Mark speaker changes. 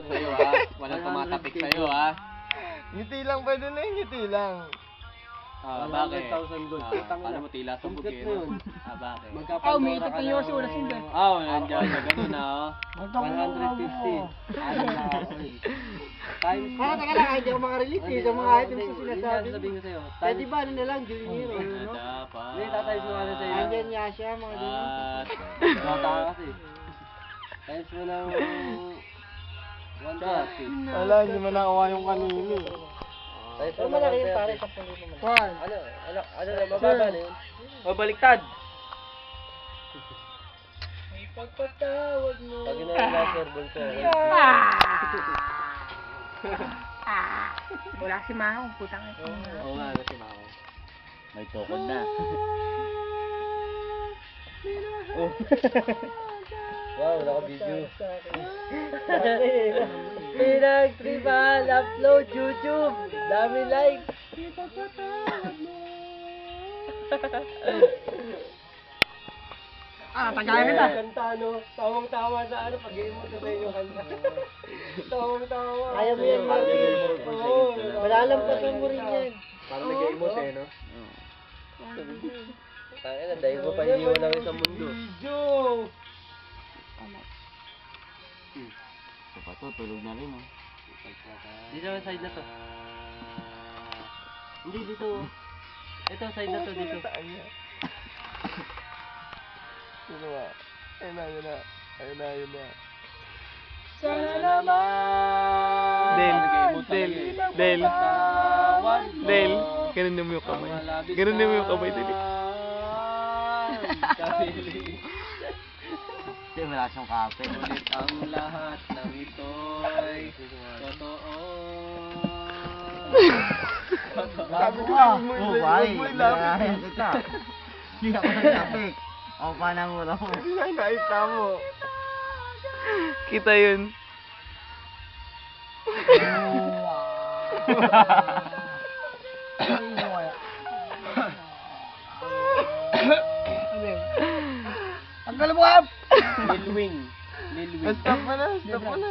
Speaker 1: umabot sa'yo ha. Walang tumatapik sa'yo ha.
Speaker 2: Ngiti lang, pwede na yung ngiti lang.
Speaker 1: Bakit?
Speaker 3: 100,000 gold.
Speaker 1: Paano mo tila sa
Speaker 3: Complete
Speaker 1: bugin?
Speaker 3: na yun.
Speaker 1: Bakit?
Speaker 4: Umiikot na yung oras hindi.
Speaker 1: Nandiyan na ganun na
Speaker 3: 150. Anim na ako. Times.
Speaker 4: Teka lang, hindi ako makarelate sa mga items na sinasabi.
Speaker 3: Sabihin ko sa'yo.
Speaker 4: Eh, di ba, ano na lang, Junior, no?
Speaker 1: Dapat.
Speaker 3: Hindi, tatayos mo ano sa'yo.
Speaker 4: Andyan nga siya, mga ganyan.
Speaker 3: Bata ka kasi. Times mo ng 130.
Speaker 2: Wala, hindi mo nakuha yung kanino.
Speaker 3: Times mo
Speaker 4: Pero
Speaker 3: ng
Speaker 4: malaki yun,
Speaker 3: 130.
Speaker 4: pare, sa pulo naman.
Speaker 3: Ano na, mababa na yun? O, baliktad!
Speaker 4: Pagpatawad mo.
Speaker 3: Pag ina-laser ball ko.
Speaker 4: Wala si Mao, putang ito.
Speaker 1: Oo nga, si Mao.
Speaker 5: May tukod na.
Speaker 3: Wow, naka-video. Pinag-tripan, upload YouTube. Dami like.
Speaker 4: Tagayan kita.
Speaker 3: Kanta, no? Tawang-tawa sa ano, pag-i-emote sa yung kanta. Tawang-tawa.
Speaker 4: Kaya mo yan, Marty.
Speaker 3: Oo.
Speaker 4: Malalampasan mo rin yan.
Speaker 3: Parang nag-i-emote eh, no? Tangin na, dahil ko pa iniwan lang sa mundo. Video!
Speaker 5: Ito pa to, tulog na rin oh.
Speaker 3: Dito ang side na to. Hindi, dito. Ito, side na to, dito.
Speaker 2: Sino ba? Ayun na, yun na. Ayun na, yun na.
Speaker 4: Sana naman.
Speaker 2: Del. Ganun mo yung kamay. Ganun mo yung kamay, Del.
Speaker 5: Hindi, wala siyang kape.
Speaker 1: Ulit ang lahat ng ito'y totoo.
Speaker 2: Sabi ko,
Speaker 5: Oh, bye. Narayan kita. Hindi ako nagtapik. Ako pa nang wala mo.
Speaker 2: Hindi na nakita mo. Kita yun.
Speaker 4: Ang galing mo, Ab!
Speaker 1: Lilwing.
Speaker 2: Stop mo na, stop mo na.